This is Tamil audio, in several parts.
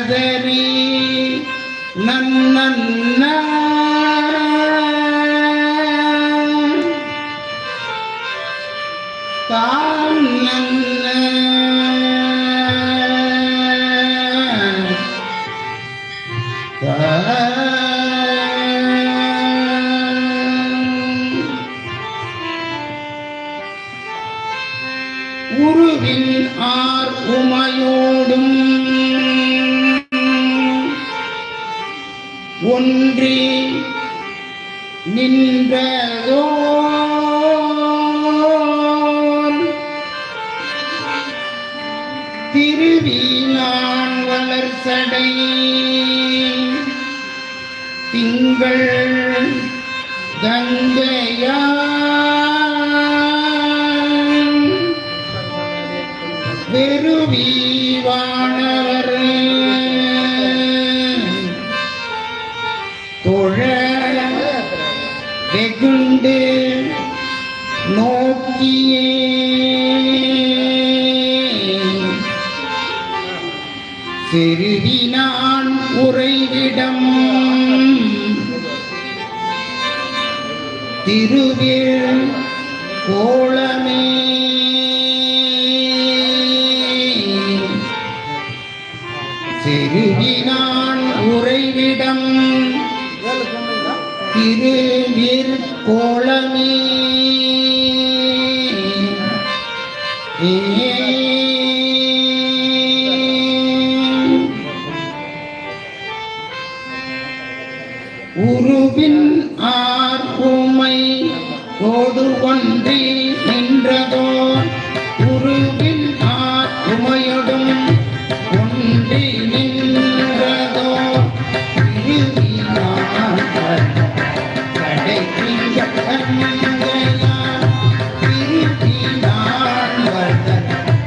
கதறி நன்ன தான் நன்ன உருவில் ஆர் உமையோடும் ஒன்றி நின்றதோ திருவினான் வளர்சடை திங்கள் கங்கையா வெறுவீவானவர் தொழ வெகுண்டு நோக்கியே செருவினான் உறைவிடம் திருவில் கோலமே செருவினான் உறைவிடம் திருவிற் கோலமே உருவின் ஆர் உமை கோடு ஒன்றி நின்றதோ உருவின் ஆர் உமையொடும் ஒன்றி நின்றதோ கடைக்கிய கண்கையா திருவினான் வளர்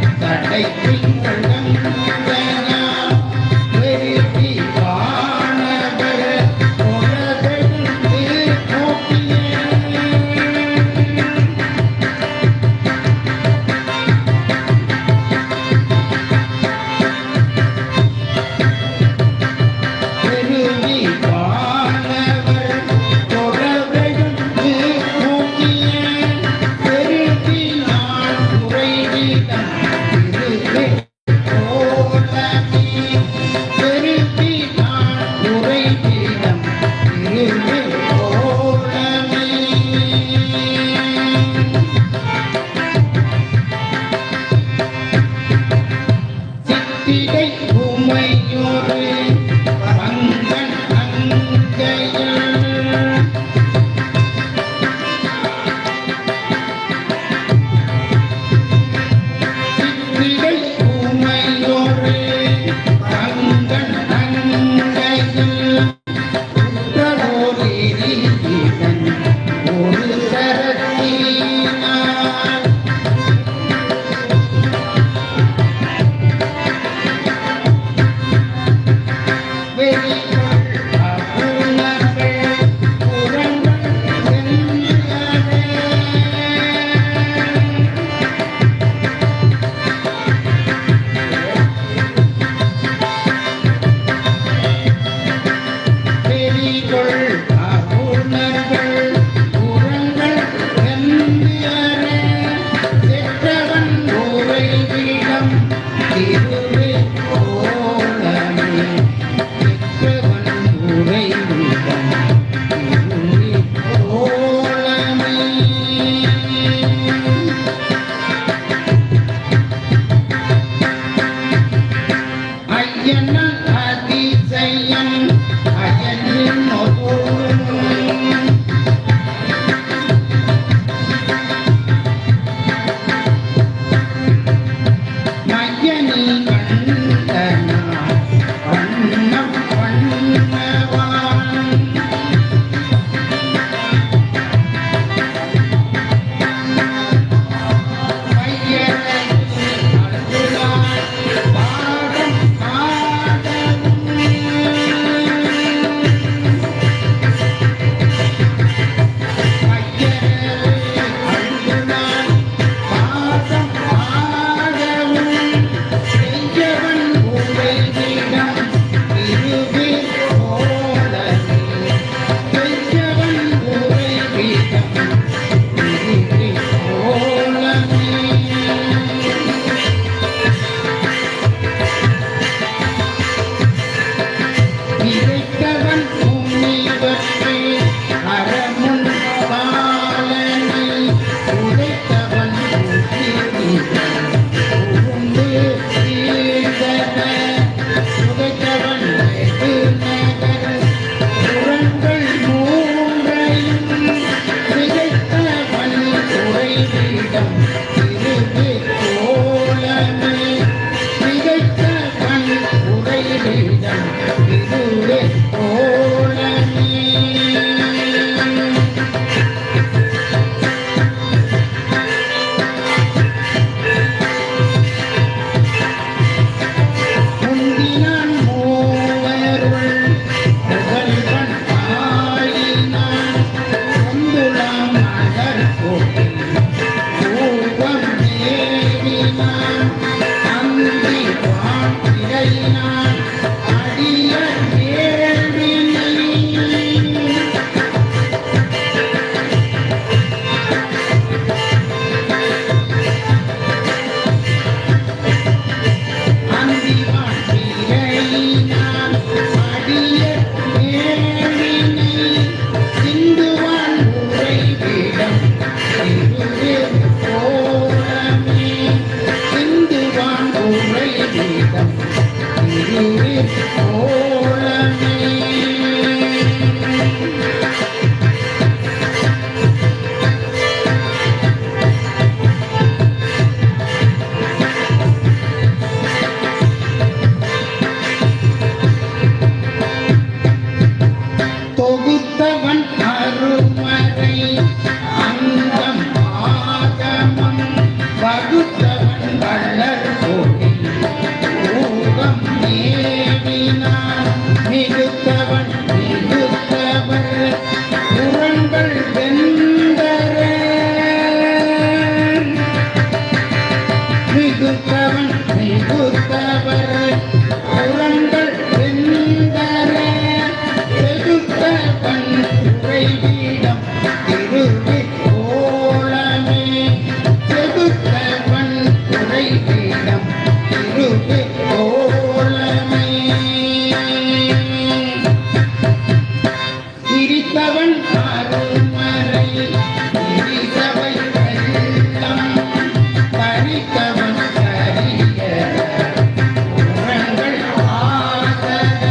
பீடம் திருவே கோலமே மிகைத்த கண் உரை பீடம் திருவே கோலமே முந்தினான் மூவருள் புகழ்வன் ஆயினான் வந்துலாம் நகர் கோட்டை பூவம் தேடினான் அந்தி வான் இறையினான் அடிய கேள்வினை அந்திவான் இறையினான் அடிய கேள்வினை சிந்துவான் உரை பீடம் திருவே கோலமே சிந்துவான் உரை பீடம் திருவே கோலமே தொகுத்தவன் அருமறை அங்கம் ஆகமம் வகுத்தவன் வள்ளற் கோடி ஊகம் நேவினான் மிகுத்தவன் மிகுத்தவர் புறங்கள் வெந்தர மிகுத்தவன் மிகுத்தவர் புறங்கள் வெந்தர செகுத்தவன் உரை பீடம் திருவே கோலமே செகுத்தவன் உரை பீடம் திருவே கோலமே பிரித்தவன் அருமறை பிரித்தவை வெள்ளம் பறித்தவன் கரிய புறங்கள் ஆதர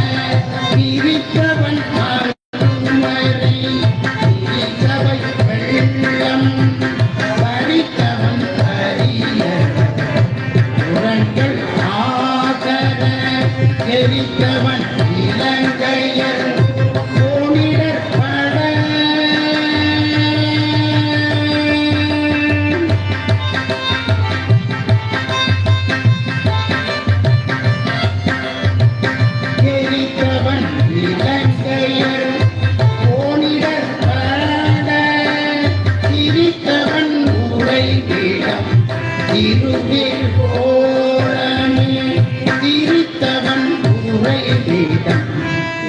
பிரித்தவன் அருமறை பிரித்தவை வெள்ளம் பறித்தவன் கரிய புறங்கள் ஆதர எரித்தவன் இலங்கையர் கோணிடர் பட எரித்தவன் இலங்கையர் கோணிடர் பட திரித்தவன் உரை பீடம் திருவே கோலமே திரித்தவன் உரை பீடம்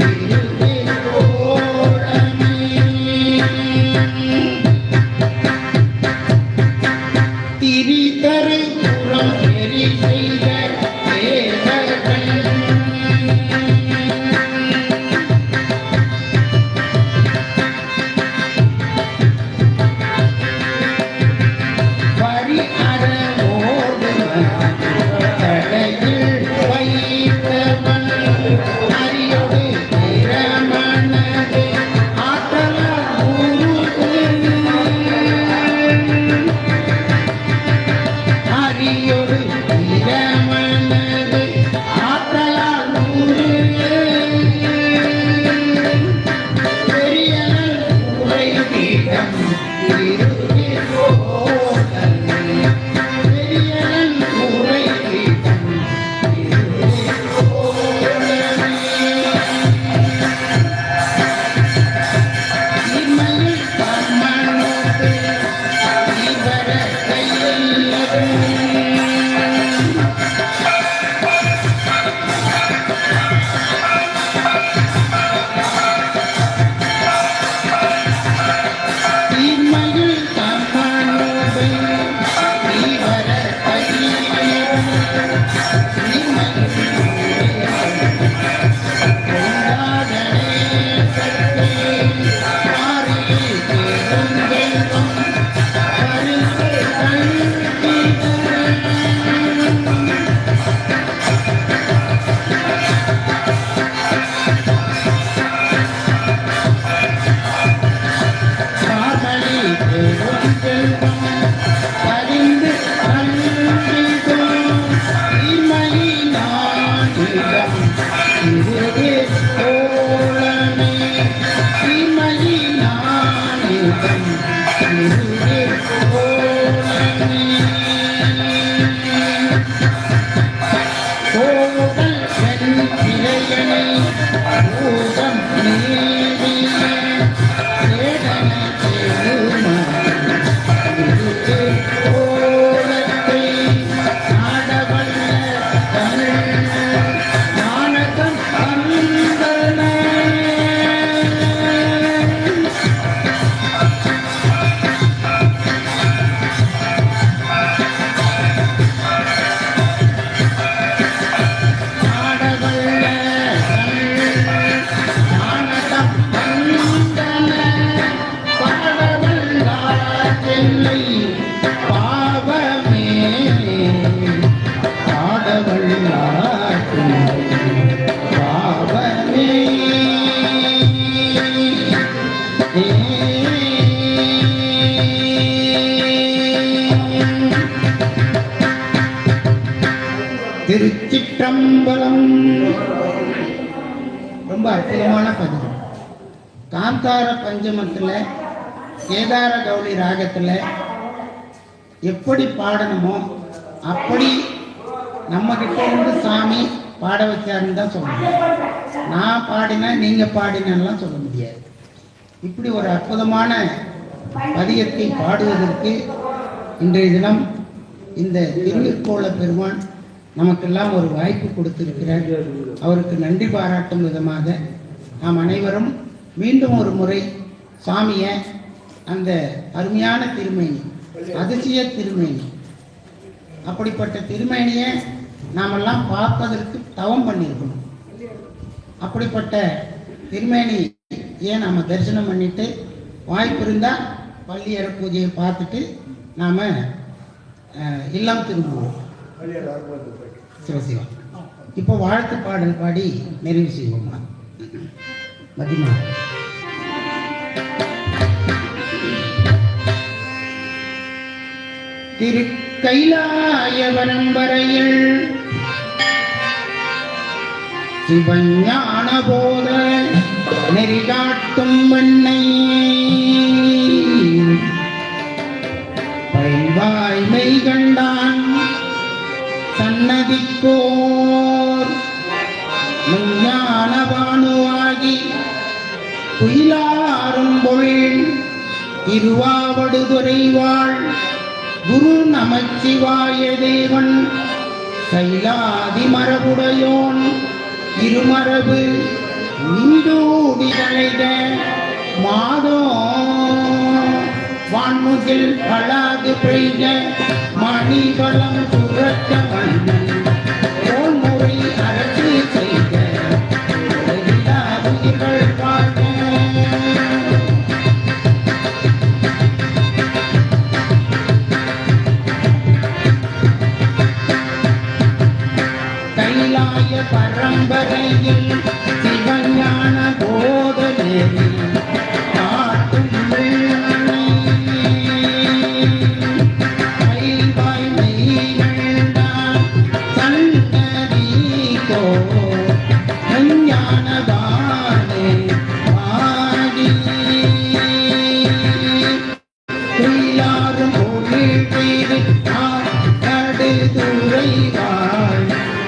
திருவே கோலமே திரிதரு புறம் எரி செய்த தேவர்கள் வரி அற ஓடுவன் தலையில் வைத்தவன் அரியோடு திறமனது ஆற்றலால் உருகும் அரியோடு திறமனது ஆற்றலால் உருகும் பெரியனல் உரை பீடம் திருவே கோலமே பெரியனல் உரை பீடம் திருவே கோலமே இம்மையில் தம்மனோடு இவர கையல்லது இம்மையில் தம்மனோடு இவர கையல்லது இம்மையில் கொண்டாடனே சற்றே மாறியே பெருந்தெய்வம் பரிசு கல்விட பூதம் நீடிய சேதன கோலத்தை நாடவல்ல தமிழ் ஞானதம் அந்தன திருச்சிற்றம்பலம். ரொம்ப அற்புதமான பதிகம். காந்தார பஞ்சமத்தில் கேதார கௌளி ராகத்தில் எப்படி பாடணுமோ அப்படி நம்மகிட்ட இருந்து சாமி பாட வச்சாருன்னு தான் சொல்லணும். நான் பாடினேன் நீங்கள் பாடினேன்லாம் சொல்ல முடியாது. இப்படி ஒரு அற்புதமான பதிகத்தை பாடுவதற்கு இன்றைய தினம் இந்த திருவிற்கோள பெருமான் நமக்கெல்லாம் ஒரு வாய்ப்பு கொடுத்திருக்கிறார். அவருக்கு நன்றி பாராட்டும் விதமாக நாம் அனைவரும் மீண்டும் ஒரு முறை சாமியை அந்த அருமையான திருமேனி, அதிசய திருமேனி, அப்படிப்பட்ட திருமேனியை நாமெல்லாம் பார்ப்பதற்கு தவம் பண்ணியிருக்கணும். அப்படிப்பட்ட திருமேனி ஏன் நாம் தரிசனம் பண்ணிட்டு வாய்ப்பு இருந்தால் பள்ளியற பூஜையை பார்த்துட்டு நாம் இல்லம் திரும்புவோம். சிவசிவா. இப்போ வாழ்த்து பாடல் பாடி நிறைவு செய்வோம்மா. மதிமா திரு கைலாய வரம்பரையில் சிவஞான போத நெறிகாட்டும் வெண்ணை பைவாய்மை கண்டான் சன்னதிக்கோர் மெஞ்ஞான பானுவாகி குயிலாரும் பொழில் திருவாவடுதுறைவாள் குரு நமச்சிவாய தேவன் சைலாதி மரபுடையோன் இருமரபு நின்றூடி களைத மாதோ வான்முகில் பழாது பெய்த மணிபலம் சுரத்த மன்னன் போன்முறை அரசு செய்த உயிர்கள் பார்க்க கைலாய பரம்பரையில் சிவஞான போதனேரி காட்டும்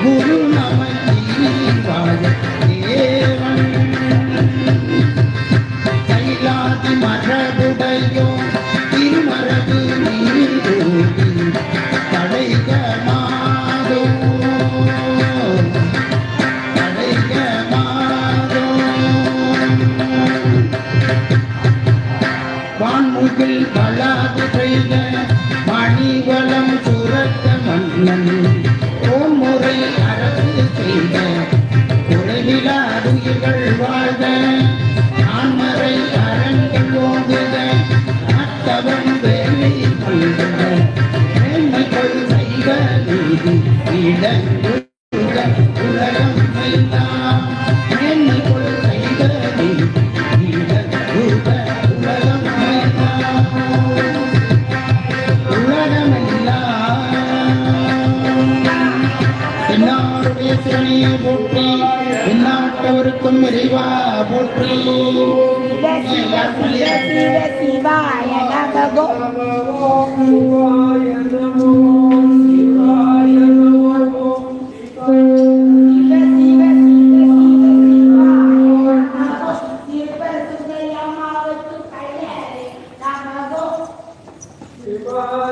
குரு நமச்சிவாய தேவன் கைலாதி மரபுடையோ திருமரபு நீரூடி தடைகமாதோ தடைகமாதோ வான்முகில் வளாது பெய்த மணிவளம் சுரத்த மன்னன் முறை அரசு செய்த குறைவிலாதுயிர்கள் வாழ்க ஆண்மறை அரங்கள் ஓங்குக அத்தவன் வேலை கொள்க மேன்மைகள் செய்க நீதி இடங்குக உலகம் எல்லாம் மேன்மைகள் செய்க நீதி இடங்குக உலகம் எல்லாம் என்னாருடைய சிவனையை போற்றி எந்நாட்டவருக்கும் இறைவா போற்றி. சிவாய நமோ சிவாய நமோ சிவாய நமோ சிவ சிவ சிவ சிவ வா